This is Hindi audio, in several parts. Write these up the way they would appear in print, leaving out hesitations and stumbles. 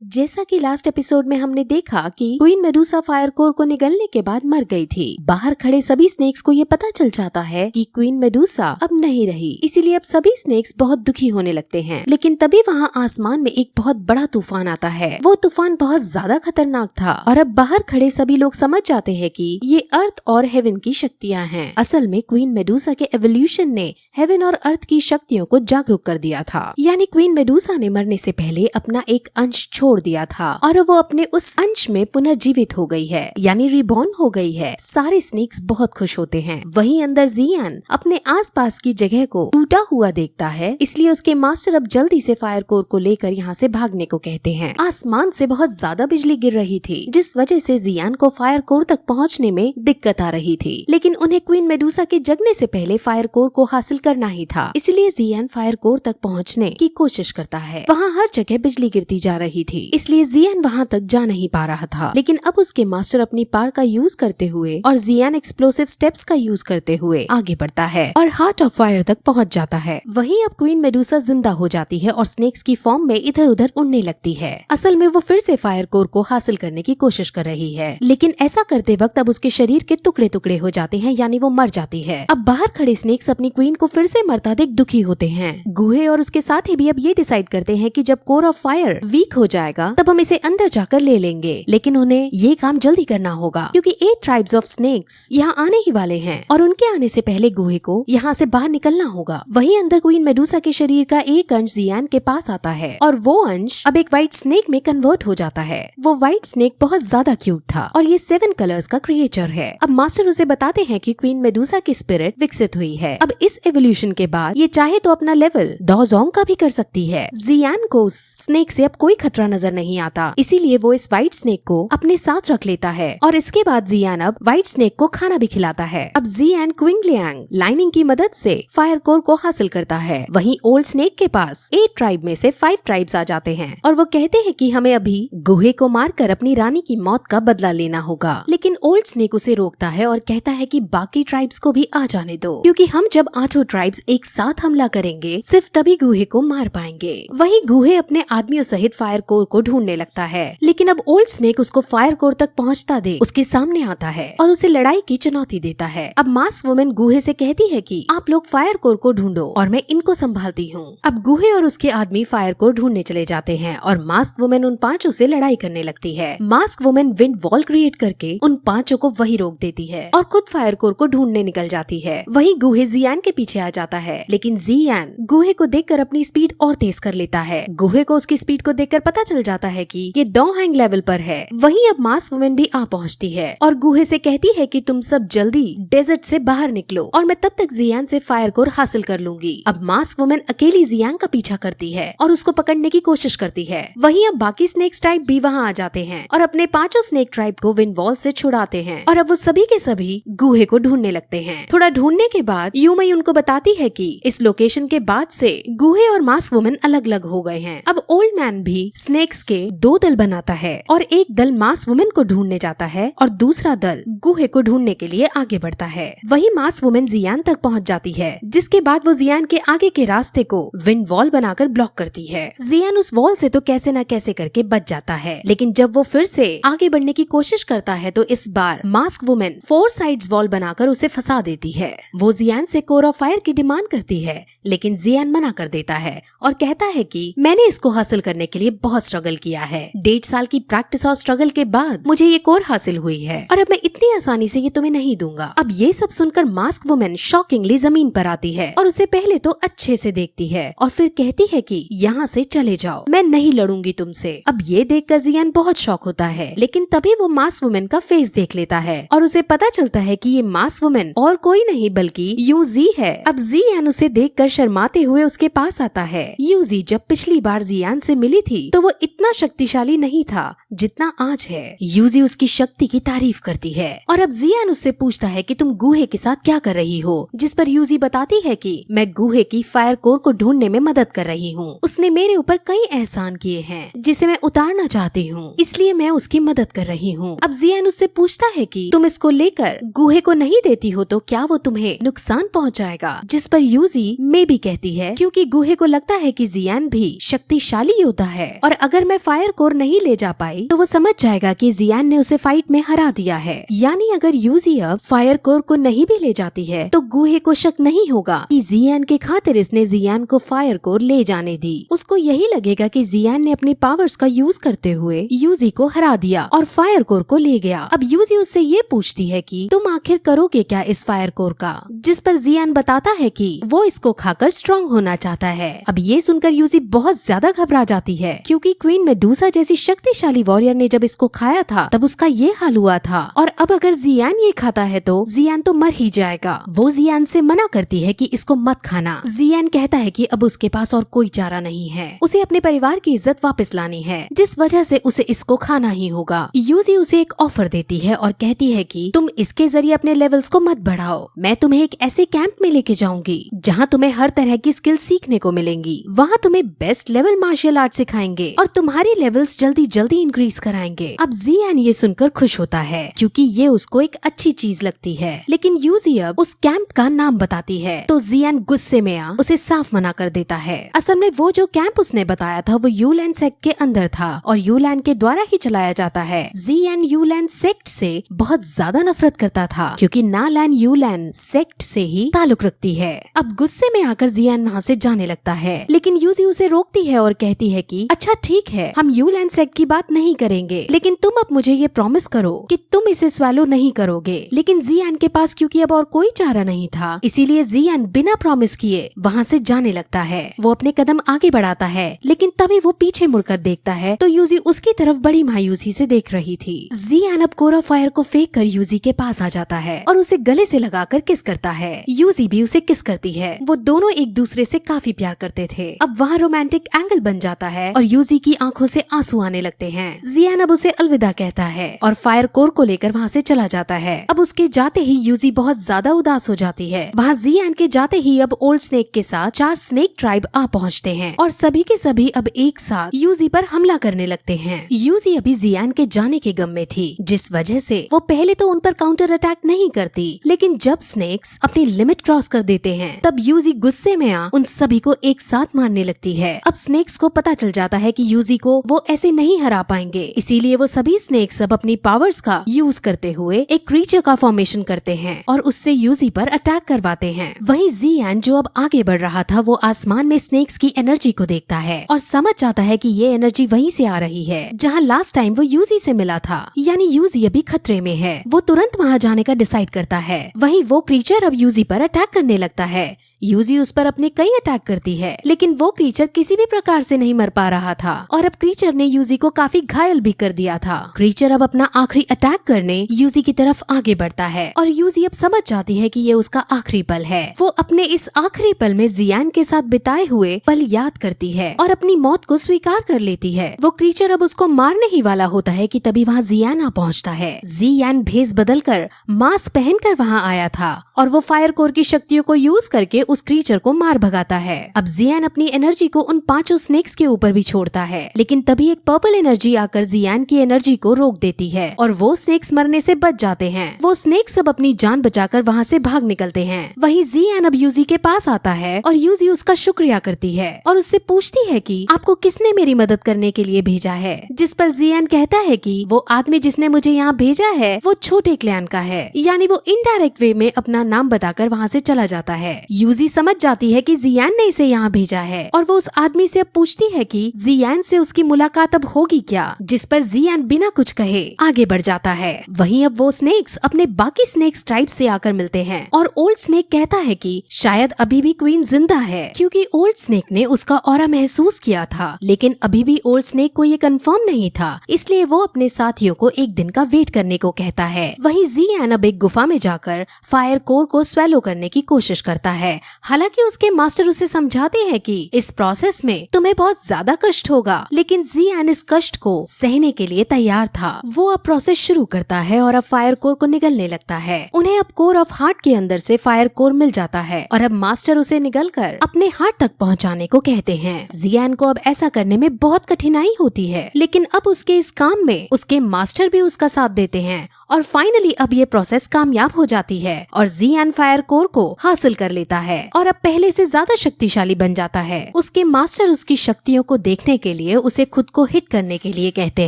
जैसा कि लास्ट एपिसोड में हमने देखा कि क्वीन मेडुसा फायर कोर को निगलने के बाद मर गई थी। बाहर खड़े सभी स्नेक्स को ये पता चल जाता है कि क्वीन मेडुसा अब नहीं रही, इसीलिए अब सभी स्नेक्स बहुत दुखी होने लगते हैं। लेकिन तभी वहाँ आसमान में एक बहुत बड़ा तूफान आता है। वो तूफान बहुत ज्यादा खतरनाक था और अब बाहर खड़े सभी लोग समझ जाते हैं कि ये अर्थ और हेवन की शक्तियाँ हैं। असल में क्वीन मेडुसा के एवोल्यूशन ने हेवन और अर्थ की शक्तियों को जागरूक कर दिया था। यानी क्वीन मेडुसा ने मरने से पहले अपना एक अंश छोड़ दिया था और वो अपने उस अंश में पुनर्जीवित हो गई है, यानी रिबॉर्न हो गई है। सारे स्नेक्स बहुत खुश होते हैं। वहीं अंदर जियान अपने आसपास की जगह को टूटा हुआ देखता है, इसलिए उसके मास्टर अब जल्दी से फायर कोर को लेकर यहाँ से भागने को कहते हैं। आसमान से बहुत ज्यादा बिजली गिर रही थी, जिस वजह से जियान को फायर कोर तक पहुँचने में दिक्कत आ रही थी। लेकिन उन्हें क्वीन मेडुसा के जगने से पहले फायर कोर को हासिल करना ही था, इसलिए जियान फायर कोर तक पहुँचने की कोशिश करता है। वहाँ हर जगह बिजली गिरती जा रही थी, इसलिए जियान वहाँ तक जा नहीं पा रहा था। लेकिन अब उसके मास्टर अपनी पावर का यूज करते हुए और जियान एक्सप्लोसिव स्टेप्स का यूज करते हुए आगे बढ़ता है और हार्ट ऑफ फायर तक पहुँच जाता है। वहीं अब क्वीन मेडुसा जिंदा हो जाती है और स्नेक्स की फॉर्म में इधर उधर उड़ने लगती है। असल में वो फिर से फायर कोर को हासिल करने की कोशिश कर रही है, लेकिन ऐसा करते वक्त अब उसके शरीर के टुकड़े टुकड़े हो जाते हैं, यानी वो मर जाती है। अब बाहर खड़े स्नेक्स अपनी क्वीन को फिर से मरता देख दुखी होते हैं। गुहे और उसके साथी भी अब ये डिसाइड करते हैं कि जब कोर ऑफ फायर वीक हो जाएगा तब हम इसे अंदर जाकर ले लेंगे, लेकिन उन्हें ये काम जल्दी करना होगा क्योंकि 8 ट्राइब्स ऑफ स्नेक्स यहाँ आने ही वाले हैं और उनके आने से पहले गुहे को यहाँ से बाहर निकलना होगा। वहीं अंदर क्वीन मेडुसा के शरीर का एक अंश जियान के पास आता है और वो अंश अब एक व्हाइट स्नेक में कन्वर्ट हो जाता है। वो व्हाइट स्नेक बहुत ज्यादा क्यूट था और ये 7 कलर्स का क्रिएचर है। अब मास्टर उसे बताते हैं कि क्वीन मेडुसा की स्पिरिट विकसित हुई है। अब इस एवोल्यूशन के बाद ये चाहे तो अपना लेवल डोजोंग का भी कर सकती है। जियान को स्नेक से अब कोई खतरा नजर नहीं आता, इसीलिए वो इस व्हाइट स्नेक को अपने साथ रख लेता है और इसके बाद जियान अब व्हाइट स्नेक को खाना भी खिलाता है। अब जियान क्विंगलियांग लाइनिंग की मदद से फायर कोर को हासिल करता है। वहीं ओल्ड स्नेक के पास 8 ट्राइब में से 5 ट्राइब्स आ जाते हैं और वो कहते हैं कि हमें अभी गुहे को मारकर अपनी रानी की मौत का बदला लेना होगा। लेकिन ओल्ड स्नेक उसे रोकता है और कहता है कि बाकी ट्राइब्स को भी आ जाने दो, क्योंकि हम जब 8 ट्राइब्स एक साथ हमला करेंगे सिर्फ तभी गुहे को मार पाएंगे। वहीं गुहे अपने आदमियों सहित फायर कोर को ढूंढने लगता है, लेकिन अब ओल्ड स्नेक उसको फायर कोर तक पहुंचता दे उसके सामने आता है और उसे लड़ाई की चुनौती देता है। अब मास्क वुमेन गुहे से कहती है कि आप लोग फायर कोर को ढूंढो और मैं इनको संभालती हूँ। अब गुहे और उसके आदमी फायर कोर ढूंढने चले जाते हैं और मास्क वुमेन उन 5 से लड़ाई करने लगती है। Mask women wind wall create करके उन 5 को वही रोक देती है और खुद फायर कोर को ढूंढने निकल जाती है। वहीं गुहे जियान के पीछे आ जाता है, लेकिन जियान गुहे को देखकर अपनी स्पीड और तेज कर लेता है। गुहे को उसकी स्पीड को देखकर पता चल जाता है कि ये डोंगहैंग लेवल पर है। वहीं अब मास्क वुमेन भी आ पहुंचती है और गुहे से कहती है कि तुम सब जल्दी डेजर्ट से बाहर निकलो और मैं तब तक जियान से फायर कोर हासिल कर लूंगी। अब मास्क वुमेन अकेली जियान का पीछा करती है और उसको पकड़ने की कोशिश करती है। वहीं अब बाकी स्नेक ट्राइब भी वहाँ आ जाते हैं और अपने 5 स्नेक ट्राइब को विंड वॉल से छुड़ाते हैं और अब वो सभी के सभी गुहे को ढूंढने लगते हैं। थोड़ा ढूंढने के बाद यूमई उनको बताती है कि इस लोकेशन के बाद से गुहे और मास्क वुमेन अलग अलग हो गए हैं। अब ओल्ड मैन भी स्नेक्स के 2 दल बनाता है और एक दल मास्क वुमेन को ढूंढने जाता है और दूसरा दल गुहे को ढूंढने के लिए आगे बढ़ता है। वही मास्क वुमेन जियान तक पहुंच जाती है, जिसके बाद वो जियान के आगे के रास्ते को विंड वॉल बनाकर ब्लॉक करती है। जियान उस वॉल से तो कैसे न कैसे करके बच जाता है, लेकिन जब वो फिर से आगे बढ़ने की कोशिश करता है तो इस बार मास्क वुमेन 4 साइड्स वॉल बनाकर उसे फंसा देती है। वो जियान से कोर ऑफ फायर की डिमांड करती है, लेकिन जियान मना कर देता है और कहता है कि मैंने इसको हासिल करने के लिए बहुत स्ट्रगल किया है। 1.5 साल की प्रैक्टिस और स्ट्रगल के बाद मुझे ये कोर हासिल हुई है और अब मैं इतनी आसानी से ये तुम्हें नहीं दूंगा। अब ये सब सुनकर मास्क वुमेन शॉकिंगली जमीन पर आती है और उसे पहले तो अच्छे से देखती है और फिर कहती है कि यहाँ से चले जाओ, मैं नहीं लड़ूंगी तुमसे। अब ये देखकर जियान बहुत शॉक होता है, लेकिन तभी वो मास्क वुमेन का फेस देख लेता है और उसे पता चलता है कि ये मास्क वुमेन और कोई नहीं बल्कि यूजी है। अब जियान उसे देखकर शर्माते हुए उसके पास आता है। यूजी जब पिछली बार जियान से मिली थी तो वो इतना शक्तिशाली नहीं था जितना आज है। यूजी उसकी शक्ति की तारीफ करती है और अब जियान उससे पूछता है कि तुम गुहे के साथ क्या कर रही हो, जिस पर यूजी बताती है कि मैं गुहे की फायर कोर को ढूंढने में मदद कर रही हूँ। उसने मेरे ऊपर कई एहसान किए हैं जिसे मैं उतारना चाहती हूँ, इसलिए मैं उसकी मदद कर रही हूँ। अब जियान उससे पूछता है कि तुम इसको लेकर गुहे को नहीं देती हो तो क्या वो तुम्हें नुकसान पहुँचाएगा, जिस पर यूजी मे भी कहती है क्योंकि गुहे को लगता है कि जियान भी शक्तिशाली योद्धा है और अगर समय फायर कोर नहीं ले जा पाई तो वो समझ जाएगा कि जियान ने उसे फाइट में हरा दिया है। यानी अगर यूजी अब फायर कोर को नहीं भी ले जाती है तो गुहे को शक नहीं होगा कि जियान के खातिर इसने जियान को फायर कोर ले जाने दी। उसको यही लगेगा कि जियान ने अपनी पावर्स का यूज करते हुए यूजी को हरा दिया और फायर कोर को ले गया। अब यूजी उससे ये पूछती है कि तुम आखिर करोगे क्या इस फायर कोर का, जिस पर जियान बताता है कि वो इसको खाकर स्ट्रॉन्ग होना चाहता है। अब ये सुनकर यूजी बहुत ज्यादा घबरा जाती है क्योंकि क्वीन मेडूसा जैसी शक्तिशाली वॉरियर ने जब इसको खाया था तब उसका ये हाल हुआ था, और अब अगर जियान ये खाता है तो जियान तो मर ही जाएगा। वो जियान से मना करती है कि इसको मत खाना। जियान कहता है कि अब उसके पास और कोई चारा नहीं है, उसे अपने परिवार की इज्जत वापस लानी है, जिस वजह से उसे इसको खाना ही होगा। यूजी उसे एक ऑफर देती है और कहती है कि तुम इसके जरिए अपने लेवल्स को मत बढ़ाओ, मैं तुम्हें एक ऐसे कैंप में लेके जाऊंगी जहाँ तुम्हें हर तरह की स्किल सीखने को मिलेंगी। वहाँ तुम्हें बेस्ट लेवल मार्शल आर्ट सिखाएंगे और तुम्हारी लेवल्स जल्दी जल्दी इंक्रीज कराएंगे। अब जियान ये सुनकर खुश होता है क्योंकि ये उसको एक अच्छी चीज लगती है, लेकिन यूजी अब उस कैंप का नाम बताती है तो जियान गुस्से में आ उसे साफ मना कर देता है। असल में वो जो कैंप उसने बताया था वो यूलैंड सेक्ट के अंदर था और यूलैंड के द्वारा ही चलाया जाता है। जियान यूलैंड सेक्ट से बहुत ज्यादा नफरत करता था क्योंकि नालैंड यूलैंड सेक्ट से ही ताल्लुक रखती है। अब गुस्से में आकर जियान वहाँ से जाने लगता है, लेकिन यूजी उसे रोकती है और कहती है कि अच्छा ठीक है, हम यूलैंड सेक्ट की बात नहीं करेंगे, लेकिन तुम अब मुझे ये प्रॉमिस करो कि तुम इसे स्वैलो नहीं करोगे। लेकिन जियान के पास क्योंकि अब और कोई चारा नहीं था, इसीलिए जियान बिना प्रॉमिस किए वहाँ से जाने लगता है। वो अपने कदम आगे बढ़ाता है, लेकिन तभी वो पीछे मुड़कर देखता है तो यूजी उसकी तरफ बड़ी मायूसी से देख रही थी। जियान अब कोर ऑफ फायर को फेंक कर यूजी के पास आ जाता है और उसे गले से लगाकर किस करता है। यूजी भी उसे किस करती है। वो दोनों एक दूसरे से काफी प्यार करते थे। अब वहाँ रोमांटिक एंगल बन जाता है और यूजी की आंखों से आंसू आने लगते हैं। जियान अब उसे अलविदा कहता है और फायर कोर को लेकर वहाँ से चला जाता है। अब उसके जाते ही यूजी बहुत ज्यादा उदास हो जाती है। वहाँ जियान के जाते ही अब ओल्ड स्नेक के साथ 4 स्नेक ट्राइब आ पहुँचते हैं और सभी के सभी अब एक साथ यूजी पर हमला करने लगते हैं। यूजी अभी जियान के जाने के गम में थी, जिस वजह से वो पहले तो उन पर काउंटर अटैक नहीं करती, लेकिन जब स्नेक्स अपनी लिमिट क्रॉस कर देते हैं तब यूजी गुस्से में आ उन सभी को एक साथ मारने लगती है। अब स्नेक्स को पता चल जाता है कि यूजी को वो ऐसे नहीं हरा पाएंगे, इसीलिए वो सभी स्नेक्स अब अपनी पावर्स का यूज करते हुए एक क्रीचर का फॉर्मेशन करते हैं और उससे यूजी पर अटैक करवाते हैं। वहीं जियान जो अब आगे बढ़ रहा था वो आसमान में स्नेक्स की एनर्जी को देखता है और समझ जाता है कि ये एनर्जी वहीं से आ रही है जहां लास्ट टाइम वो यूजी से मिला था, यानी यूजी अभी खतरे में है। वो तुरंत वहां जाने का डिसाइड करता है। वहीं वो क्रीचर अब यूजी पर अटैक करने लगता है। यूजी उस पर अपने कई अटैक करती है, लेकिन वो क्रीचर किसी भी प्रकार से नहीं मर पा रहा था और अब क्रीचर ने यूजी को काफी घायल भी कर दिया था। क्रीचर अब अपना आखिरी अटैक करने यूजी की तरफ आगे बढ़ता है और यूजी अब समझ जाती है कि ये उसका आखिरी पल है। वो अपने इस आखिरी पल में जियान के साथ बिताए हुए पल याद करती है और अपनी मौत को स्वीकार कर लेती है। वो क्रीचर अब उसको मारने ही वाला होता है कि तभी वहाँ जियान आ पहुँचता है। जियान भेस बदलकर मास्क पहनकर वहाँ आया था और वो फायर कोर की शक्तियों को यूज करके उस क्रीचर को मार भगाता है। अब जियान अपनी एनर्जी को उन 5 स्नेक्स के ऊपर भी छोड़ता है, लेकिन तभी एक पर्पल एनर्जी आकर जियान की एनर्जी को रोक देती है और वो स्नेक्स मरने से बच जाते हैं। वो स्नेक्स अब अपनी जान बचाकर वहाँ से भाग निकलते हैं। वहीं जियान अब यूजी के पास आता है और यूजी उसका शुक्रिया करती है और उससे पूछती है कि आपको किसने मेरी मदद करने के लिए भेजा है, जिस पर जियान कहता है कि वो आदमी जिसने मुझे यहाँ भेजा है वो छोटे क्लैन का है, यानी वो इनडायरेक्ट वे में अपना नाम बताकर वहाँ से चला जाता है। यूजी समझ जाती है कि जियान ने इसे यहाँ भेजा है और वो उस आदमी से अब पूछती है कि जियान से उसकी मुलाकात अब होगी क्या, जिस पर जियान बिना कुछ कहे आगे बढ़ जाता है। वहीं अब वो स्नेक्स अपने बाकी स्नेक्स ट्राइब से आकर मिलते हैं और ओल्ड स्नेक कहता है कि शायद अभी भी क्वीन जिंदा है, क्योंकि ओल्ड स्नेक ने उसका ऑरा महसूस किया था, लेकिन अभी भी ओल्ड स्नेक को ये कंफर्म नहीं था, इसलिए वो अपने साथियों को एक दिन का वेट करने को कहता है। वहीं जियान अब एक गुफा में जाकर फायर कोर को स्वेलो करने की कोशिश करता है। हालांकि उसके मास्टर उसे समझाते हैं कि इस प्रोसेस में तुम्हें बहुत ज्यादा कष्ट होगा, लेकिन जियान इस कष्ट को सहने के लिए तैयार था। वो अब प्रोसेस शुरू करता है और अब फायर कोर को निगलने लगता है। उन्हें अब कोर ऑफ हार्ट के अंदर से फायर कोर मिल जाता है और अब मास्टर उसे निगलकर अपने हार्ट तक पहुंचाने को कहते हैं। जियान को अब ऐसा करने में बहुत कठिनाई होती है, लेकिन अब उसके इस काम में उसके मास्टर भी उसका साथ देते हैं और फाइनली अब ये प्रोसेस कामयाब हो जाती है और जियान फायर कोर को हासिल कर लेता है और अब पहले से ज्यादा शक्तिशाली बन जाता है। उसके मास्टर उसकी शक्तियों को देखने के लिए उसे खुद को हिट करने के लिए कहते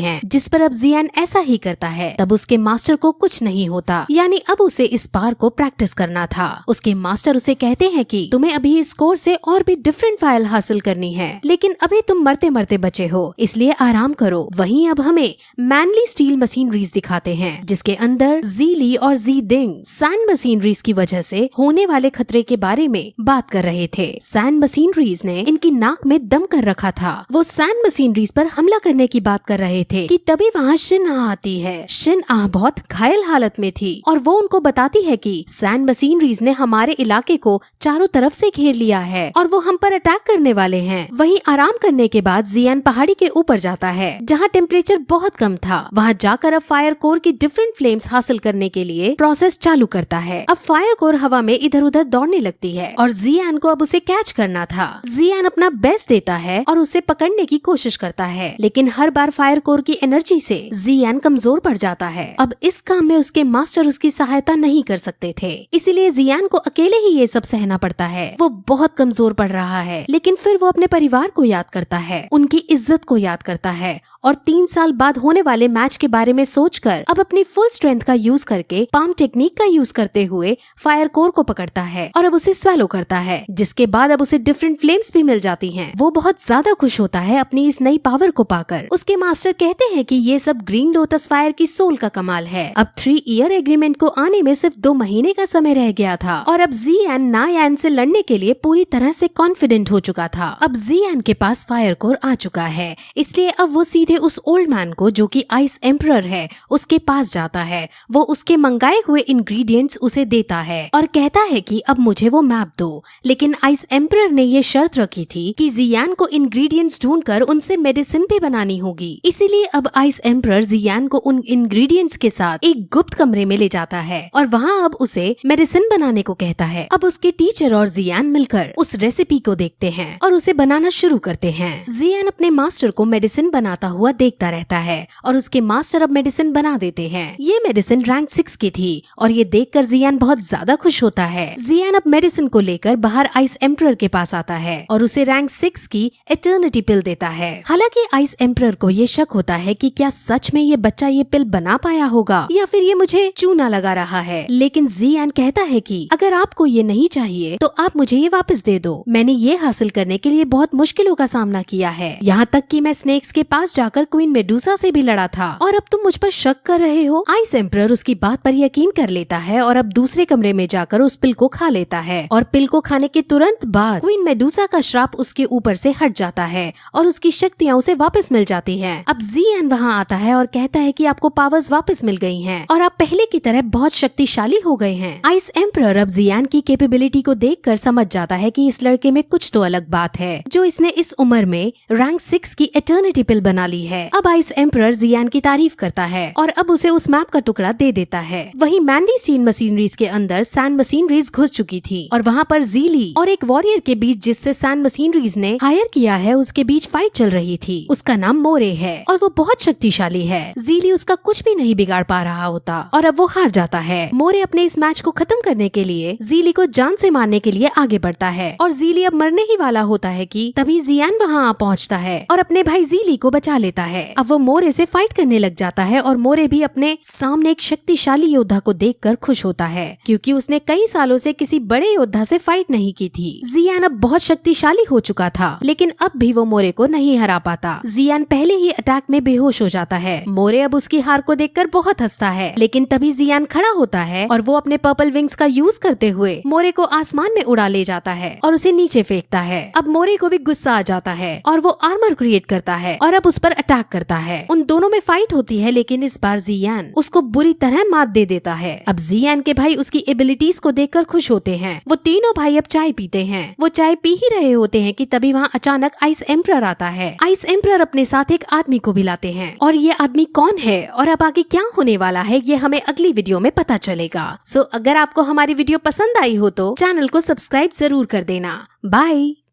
हैं, जिस पर अब जियान ऐसा ही करता है। तब उसके मास्टर को कुछ नहीं होता, यानी अब उसे इस पार को प्रैक्टिस करना था। उसके मास्टर उसे कहते हैं कि तुम्हें अभी इस कोर से और भी डिफरेंट फाइल हासिल करनी है, लेकिन अभी तुम मरते मरते बचे हो, इसलिए आराम करो। वहीं अब हमें मैनली स्टील मशीनरीज दिखाते हैं, जिसके अंदर ज़ी और ज़ी दिंग सैंड मशीनरीज की वजह से होने वाले खतरे के बारे में बात कर रहे थे। सैंड मशीनरीज ने इनकी नाक में दम कर रखा था। वो सैंड मशीनरीज पर हमला करने की बात कर रहे थे कि तभी वहाँ शिन आ आती है। शिन आ बहुत घायल हालत में थी और वो उनको बताती है कि सैंड मशीनरीज ने हमारे इलाके को चारों तरफ से घेर लिया है और वो हम पर अटैक करने वाले हैं। वहीं आराम करने के बाद जियान पहाड़ी के ऊपर जाता है, जहाँ टेम्परेचर बहुत कम था। वहाँ जाकर अब फायर कोर की डिफरेंट फ्लेम्स हासिल करने के लिए प्रोसेस चालू करता है। अब फायर कोर हवा में इधर उधर दौड़ने लगती है और जियान को अब उसे कैच करना था। जियान अपना बेस्ट देता है और उसे पकड़ने की कोशिश करता है, लेकिन हर बार फायर कोर की एनर्जी से जियान कमजोर पड़ जाता है। अब इस काम में उसके मास्टर उसकी सहायता नहीं कर सकते थे, इसीलिए जियान को अकेले ही ये सब सहना पड़ता है। वो बहुत कमजोर पड़ रहा है, लेकिन फिर वो अपने परिवार को याद करता है, उनकी इज्जत को याद करता है और 3 साल बाद होने वाले मैच के बारे में सोचकर अब अपनी फुल स्ट्रेंथ का यूज करके पाम टेक्निक का यूज करते हुए फायर कोर को पकड़ता है और अब उसे स्वेलो करता है, जिसके बाद अब उसे डिफरेंट फ्लेम्स भी मिल जाती हैं। वो बहुत ज्यादा खुश होता है अपनी इस नई पावर को पाकर। उसके मास्टर कहते हैं कि ये सब ग्रीन लोटस फायर की सोल का कमाल है। अब 3 ईयर एग्रीमेंट को आने में सिर्फ 2 महीने का समय रह गया था और अब जियान नायान से लड़ने के लिए पूरी तरह से कॉन्फिडेंट हो चुका था। अब जियान के पास फायर कोर आ चुका है, इसलिए अब वो सीधे उस ओल्ड मैन को, जो कि आइस एम्परर है, उसके पास जाता है। वो उसके मंगाए हुए इंग्रेडिएंट्स उसे देता है और कहता है कि अब मुझे वो मैप दो। लेकिन आइस एम्परर ने ये शर्त रखी थी कि जियान को इंग्रेडिएंट्स ढूंढकर उनसे मेडिसिन भी बनानी होगी। इसीलिए अब आइस एम्परर जियान को उन इंग्रेडिएंट्स के साथ एक गुप्त कमरे में ले जाता है और वहाँ अब उसे मेडिसिन बनाने को कहता है। अब उसके टीचर और जियान मिलकर उस रेसिपी को देखते हैं और उसे बनाना शुरू करते हैं। जियान अपने मास्टर को मेडिसिन बनाता हुआ देखता रहता है और उसके मास्टर अब मेडिसिन बना देते हैं। ये मेडिसिन रैंक 6 की थी और ये देखकर जियान बहुत ज्यादा खुश होता है। जियान अब मेडिसिन को लेकर बाहर आइस एम्परर के पास आता है और उसे रैंक 6 की एटर्निटी पिल देता है। हालांकि आइस एम्परर को ये शक होता है कि क्या सच में ये बच्चा ये पिल बना पाया होगा या फिर ये मुझे चूना लगा रहा है, लेकिन जियान कहता है कि अगर आपको ये नहीं चाहिए तो आप मुझे ये वापस दे दो। मैंने ये हासिल करने के लिए बहुत मुश्किलों का सामना किया है, यहाँ तक कि मैं स्नेक्स के पास जाकर क्वीन मेडुसा से भी लड़ा था और अब तुम मुझ पर शक कर रहे हो। आइस एम्परर उसकी बात पर यकीन कर लेता है और अब दूसरे कमरे में जाकर उस पिल को खा लेता है और पिल को खाने के तुरंत बाद क्वीन मेडुसा का श्राप उसके ऊपर से हट जाता है और उसकी शक्तियाँ उसे वापस मिल जाती हैं। अब जियान वहाँ आता है और कहता है कि आपको पावर्स वापस मिल गई हैं और आप पहले की तरह बहुत शक्तिशाली हो गए हैं। आइस एम्परर अब जियान की कैपेबिलिटी को देखकर समझ जाता है कि इस लड़के में कुछ तो अलग बात है, जो इसने इस उम्र में रैंक 6 की एटर्निटी पिल बना ली है। अब आइस एम्परर जियान की तारीफ करता है और अब उसे उस मैप का टुकड़ा दे देता है। वहीं मैंडी स्टील मशीनरीज के अंदर सैंड मशीनरीज घुस चुकी थी और वहाँ पर ज़ीली और एक वॉरियर के बीच, जिससे सैंड मशीनरीज ने हायर किया है, उसके बीच फाइट चल रही थी। उसका नाम मोरे है और वो बहुत शक्तिशाली है। ज़ीली उसका कुछ भी नहीं बिगाड़ पा रहा होता और अब वो हार जाता है। मोरे अपने इस मैच को खत्म करने के लिए ज़ीली को जान से मारने के लिए आगे बढ़ता है और ज़ीली अब मरने ही वाला होता है कि तभी जियान वहाँ आ पहुँचता है और अपने भाई ज़ीली को बचा लेता है। अब वो मोरे से फाइट करने लग जाता है और मोरे भी अपने सामने एक शक्तिशाली योद्धा को देखकर खुश होता है, क्योंकि उसने कई सालों से किसी बड़े योद्धा से फाइट नहीं की थी। जियान अब बहुत शक्तिशाली हो चुका था, लेकिन अब भी वो मोरे को नहीं हरा पाता। जियान पहले ही अटैक में बेहोश हो जाता है। मोरे अब उसकी हार को देखकर बहुत हंसता है, लेकिन तभी जियान खड़ा होता है और वो अपने पर्पल विंग्स का यूज करते हुए मोरे को आसमान में उड़ा ले जाता है और उसे नीचे फेंकता है। अब मोरे को भी गुस्सा आ जाता है और वो आर्मर क्रिएट करता है और अब उस पर अटैक करता है। उन दोनों में फाइट होती है, लेकिन इस बार जियान उसको बुरी तरह मात दे देता है। अब जियान के भाई उसकी एबिलिटीज को देखकर खुश होते हैं। वो तीनों भाई अब चाय पीते हैं। वो चाय पी ही रहे होते हैं कि तभी वहाँ अचानक आइस एम्परर आता है। आइस एम्परर अपने साथ एक आदमी को भी लाते हैं और ये आदमी कौन है और अब आगे क्या होने वाला है, ये हमें अगली वीडियो में पता चलेगा। सो अगर आपको हमारी वीडियो पसंद आई हो तो चैनल को सब्सक्राइब जरूर कर देना। बाय।